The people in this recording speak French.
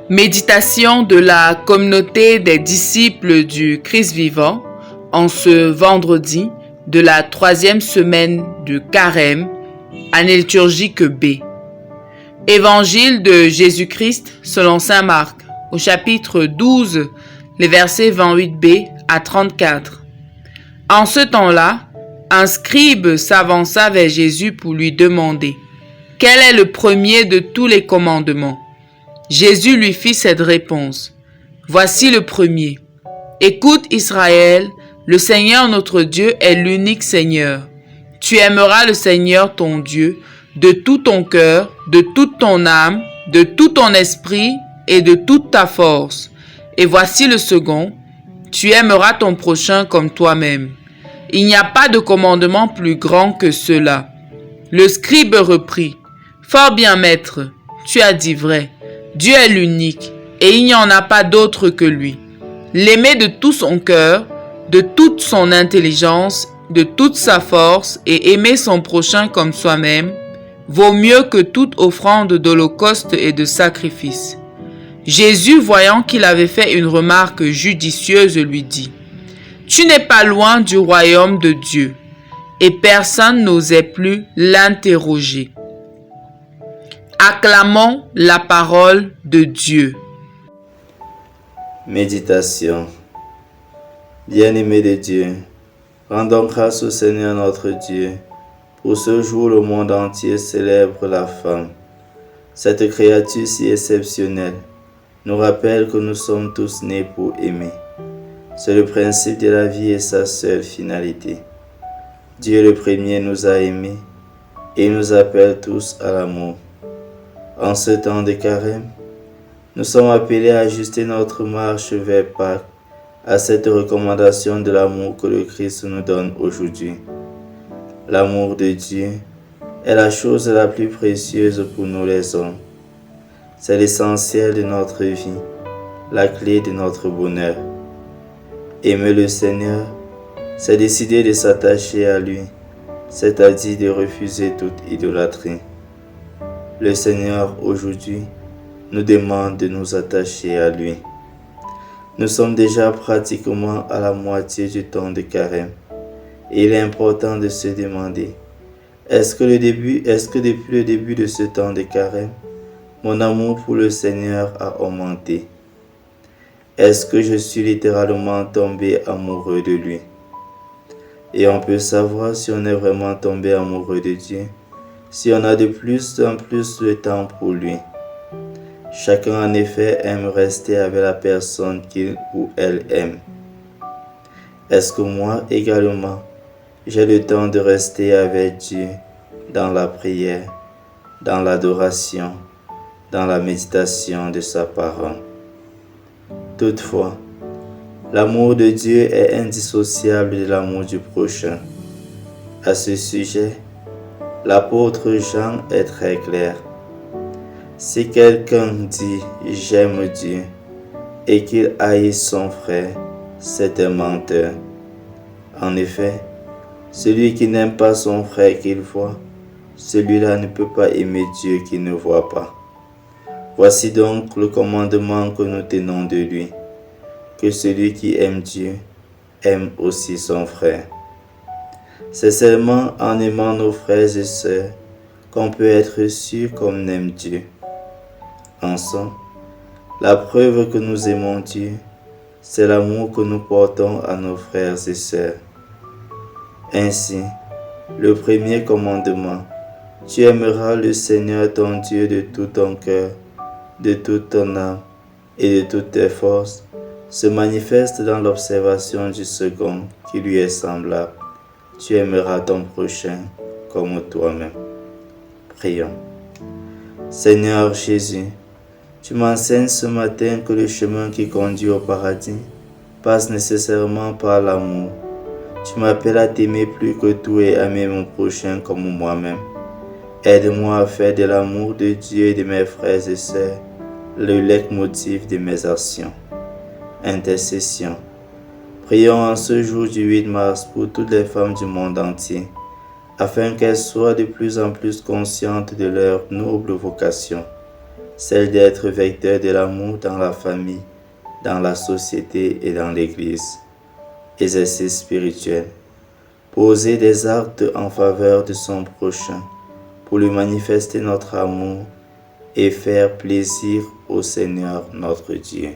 Méditation de la communauté des disciples du Christ vivant en ce vendredi de la 3e semaine du Carême, année liturgique B. Évangile de Jésus-Christ selon saint Marc, au chapitre 12, les versets 28b à 34. En ce temps-là, un scribe s'avança vers Jésus pour lui demander « Quel est le premier de tous les commandements ?» Jésus lui fit cette réponse. Voici le premier. Écoute Israël, le Seigneur notre Dieu est l'unique Seigneur. Tu aimeras le Seigneur ton Dieu de tout ton cœur, de toute ton âme, de tout ton esprit et de toute ta force. Et voici le second. Tu aimeras ton prochain comme toi-même. Il n'y a pas de commandement plus grand que cela. Le scribe reprit. Fort bien, maître, tu as dit vrai. Dieu est l'unique, et il n'y en a pas d'autre que lui. L'aimer de tout son cœur, de toute son intelligence, de toute sa force, et aimer son prochain comme soi-même, vaut mieux que toute offrande d'holocauste et de sacrifice. Jésus, voyant qu'il avait fait une remarque judicieuse, lui dit « Tu n'es pas loin du royaume de Dieu. » Et personne n'osait plus l'interroger. Acclamons la parole de Dieu. Méditation. Bien-aimés de Dieu, rendons grâce au Seigneur notre Dieu. Pour ce jour, le monde entier célèbre la femme. Cette créature si exceptionnelle nous rappelle que nous sommes tous nés pour aimer. C'est le principe de la vie et sa seule finalité. Dieu le premier nous a aimés et nous appelle tous à l'amour. En ce temps de carême, nous sommes appelés à ajuster notre marche vers Pâques à cette recommandation de l'amour que le Christ nous donne aujourd'hui. L'amour de Dieu est la chose la plus précieuse pour nous les hommes. C'est l'essentiel de notre vie, la clé de notre bonheur. Aimer le Seigneur, c'est décider de s'attacher à lui, c'est-à-dire de refuser toute idolâtrie. Le Seigneur, aujourd'hui, nous demande de nous attacher à lui. Nous sommes déjà pratiquement à la moitié du temps de carême. Et il est important de se demander, est-ce que depuis le début de ce temps de carême, mon amour pour le Seigneur a augmenté? Est-ce que je suis littéralement tombé amoureux de lui? Et on peut savoir si on est vraiment tombé amoureux de Dieu, si on a de plus en plus de temps pour lui. Chacun en effet aime rester avec la personne qu'il ou elle aime. Est-ce que moi également, j'ai le temps de rester avec Dieu dans la prière, dans l'adoration, dans la méditation de sa parole? Toutefois, l'amour de Dieu est indissociable de l'amour du prochain. À ce sujet, l'apôtre Jean est très clair. Si quelqu'un dit « j'aime Dieu » et qu'il haït son frère, c'est un menteur. En effet, celui qui n'aime pas son frère qu'il voit, celui-là ne peut pas aimer Dieu qu'il ne voit pas. Voici donc le commandement que nous tenons de lui, que celui qui aime Dieu aime aussi son frère. C'est seulement en aimant nos frères et sœurs qu'on peut être sûr qu'on aime Dieu. En somme, la preuve que nous aimons Dieu, c'est l'amour que nous portons à nos frères et sœurs. Ainsi, le premier commandement, tu aimeras le Seigneur ton Dieu de tout ton cœur, de toute ton âme et de toutes tes forces, se manifeste dans l'observation du second qui lui est semblable. Tu aimeras ton prochain comme toi-même. Prions. Seigneur Jésus, tu m'enseignes ce matin que le chemin qui conduit au paradis passe nécessairement par l'amour. Tu m'appelles à t'aimer plus que tout et à aimer mon prochain comme moi-même. Aide-moi à faire de l'amour de Dieu et de mes frères et sœurs le leitmotiv de mes actions. Intercession. Prions en ce jour du 8 mars pour toutes les femmes du monde entier, afin qu'elles soient de plus en plus conscientes de leur noble vocation, celle d'être vecteur de l'amour dans la famille, dans la société et dans l'Église. Exercice spirituel. Poser des actes en faveur de son prochain pour lui manifester notre amour et faire plaisir au Seigneur notre Dieu.